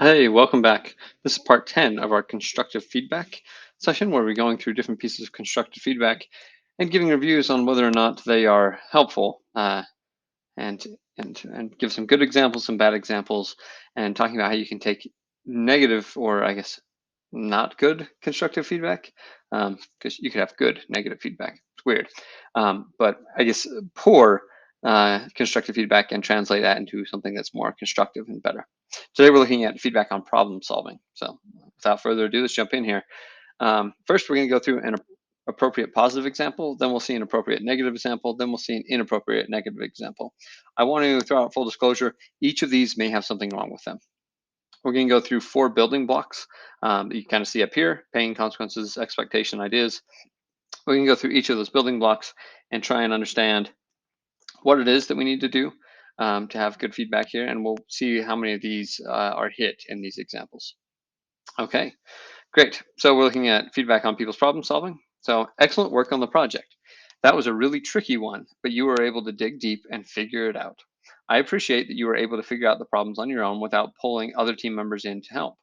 Hey, welcome back. This is part 10 of our constructive feedback session where we're going through different pieces of constructive feedback and giving reviews on whether or not they are helpful and and give some good examples, some bad examples, and talking about how you can take negative or I guess not good constructive feedback because you could have good negative feedback. It's weird, but I guess poor constructive feedback and translate that into something that's more constructive and better. Today we're looking at feedback on problem solving. So without further ado, let's jump in here. First, we're going to go through an appropriate positive example, then we'll see an appropriate negative example, then we'll see an inappropriate negative example. I want to throw out full disclosure, each of these may have something wrong with them. We're going to go through 4 building blocks that you kind of see up here: pain, consequences, expectation, ideas. We're going to go through each of those building blocks and try and understand what it is that we need to do to have good feedback here, and we'll see how many of these are hit in these examples. Okay, great. So we're looking at feedback on people's problem solving. So excellent work on the project. That was a really tricky one, but you were able to dig deep and figure it out. I appreciate that you were able to figure out the problems on your own without pulling other team members in to help.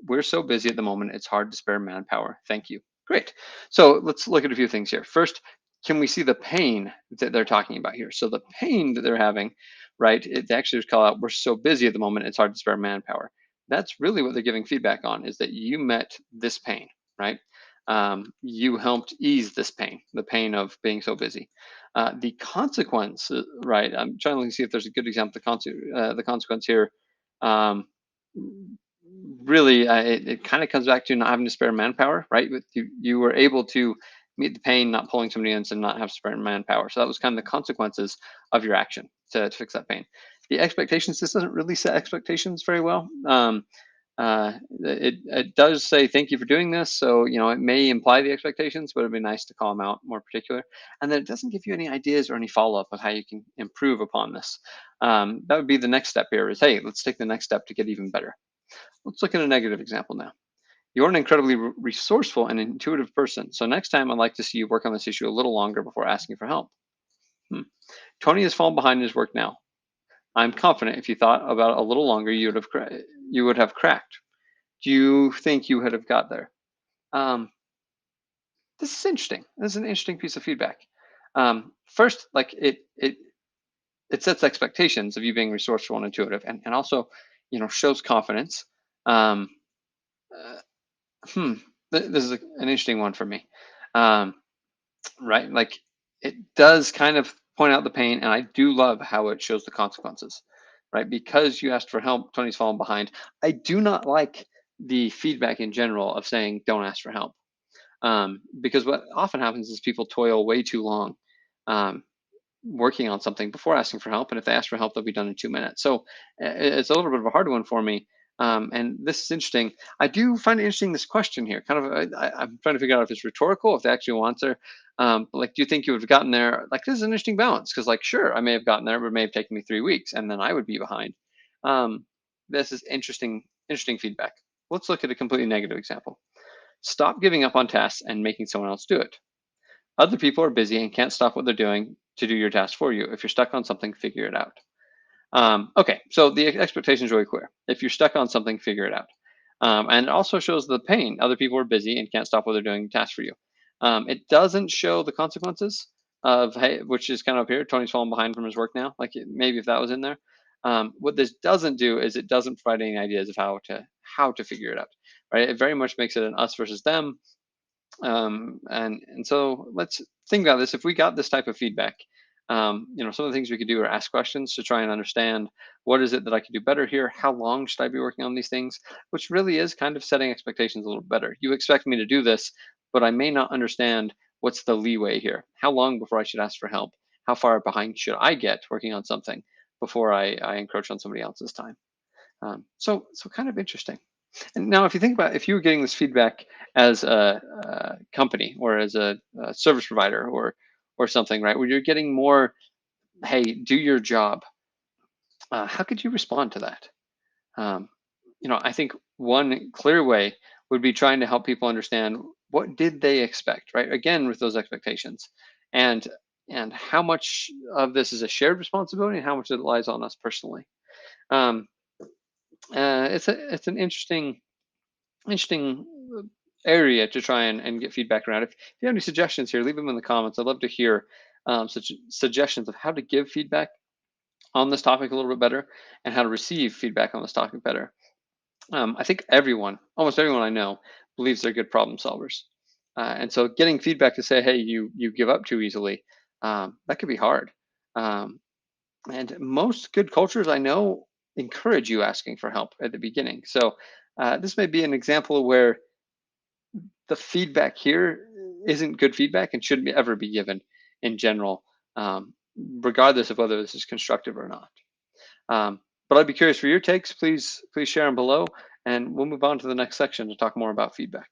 We're so busy at the moment, it's hard to spare manpower. Thank you. Great. So let's look at a few things here. First, can we see the pain that they're talking about here? So the pain that they're having, right? It actually just call out, we're so busy at the moment, it's hard to spare manpower. That's really what they're giving feedback on, is that you met this pain, right? You helped ease this pain, the pain of being so busy. The consequence, right? I'm trying to see if there's a good example. The consequence here. Um, Really, it kind of comes back to not having to spare manpower, right? You were able to meet the pain, not pulling somebody in, and not have spare manpower. So that was kind of the consequences of your action to fix that pain. The expectations, this doesn't really set expectations very well. It does say thank you for doing this, so it may imply the expectations, but it'd be nice to call them out more particular. And then it doesn't give you any ideas or any follow up of how you can improve upon this. That would be the next step here. Is hey, let's take the next step to get even better. Let's look at a negative example now. You're an incredibly resourceful and intuitive person, so next time I'd like to see you work on this issue a little longer before asking for help. Hmm. Tony has fallen behind in his work now. I'm confident if you thought about it a little longer, you would have cracked. Do you think you would have got there? Um, this is interesting. This is an interesting piece of feedback. First, like it sets expectations of you being resourceful and intuitive, and also, shows confidence. Um, uh, hmm, this is an interesting one for me. Um, right, like it does kind of point out the pain, and I do love how it shows the consequences. Right, because you asked for help, Tony's fallen behind. I do not like the feedback in general of saying don't ask for help, because what often happens is people toil way too long um, working on something before asking for help, and if they ask for help, they'll be done in 2 minutes. So it's a little bit of a hard one for me. And this is interesting. I do find it interesting, this question here. Kind of, I'm trying to figure out if it's rhetorical, if the actual answer. Like, do you think you would have gotten there? Like, this is an interesting balance because, like, sure, I may have gotten there, but it may have taken me 3 weeks, and then I would be behind. Um, this is interesting feedback. Let's look at a completely negative example. Stop giving up on tasks and making someone else do it. Other people are busy and can't stop what they're doing to do your task for you. If you're stuck on something, figure it out. Okay, so the expectation is really clear. If you're stuck on something, figure it out. And it also shows the pain. Other people are busy and can't stop what they're doing tasks for you. It doesn't show the consequences of, hey, which is kind of up here. Tony's falling behind from his work now. Like maybe if that was in there. What this doesn't do is it doesn't provide any ideas of how to figure it out. Right? It very much makes it an us versus them. And so let's think about this. If we got this type of feedback, some of the things we could do are ask questions to try and understand what is it that I could do better here. How long should I be working on these things? Which really is kind of setting expectations a little better. You expect me to do this, but I may not understand what's the leeway here. How long before I should ask for help? How far behind should I get working on something before I encroach on somebody else's time? So kind of interesting. And now, if you think about if you were getting this feedback as a company or as a service provider or something, right, where you're getting more, hey, do your job. How could you respond to that? Um, I think one clear way would be trying to help people understand what did they expect, right? Again, with those expectations, and and how much of this is a shared responsibility and how much it lies on us personally. Um, It's an interesting area to try and get feedback around. If you have any suggestions here, leave them in the comments. I'd love to hear such suggestions of how to give feedback on this topic a little bit better and how to receive feedback on this topic better. I think almost everyone I know, believes they're good problem solvers, and so getting feedback to say, "Hey, you give up too easily," that could be hard. Um, and most good cultures I know encourage you asking for help at the beginning. So this may be an example where the feedback here isn't good feedback and shouldn't ever be given in general, regardless of whether this is constructive or not. Um, but I'd be curious for your takes. Please share them below, and we'll move on to the next section to talk more about feedback.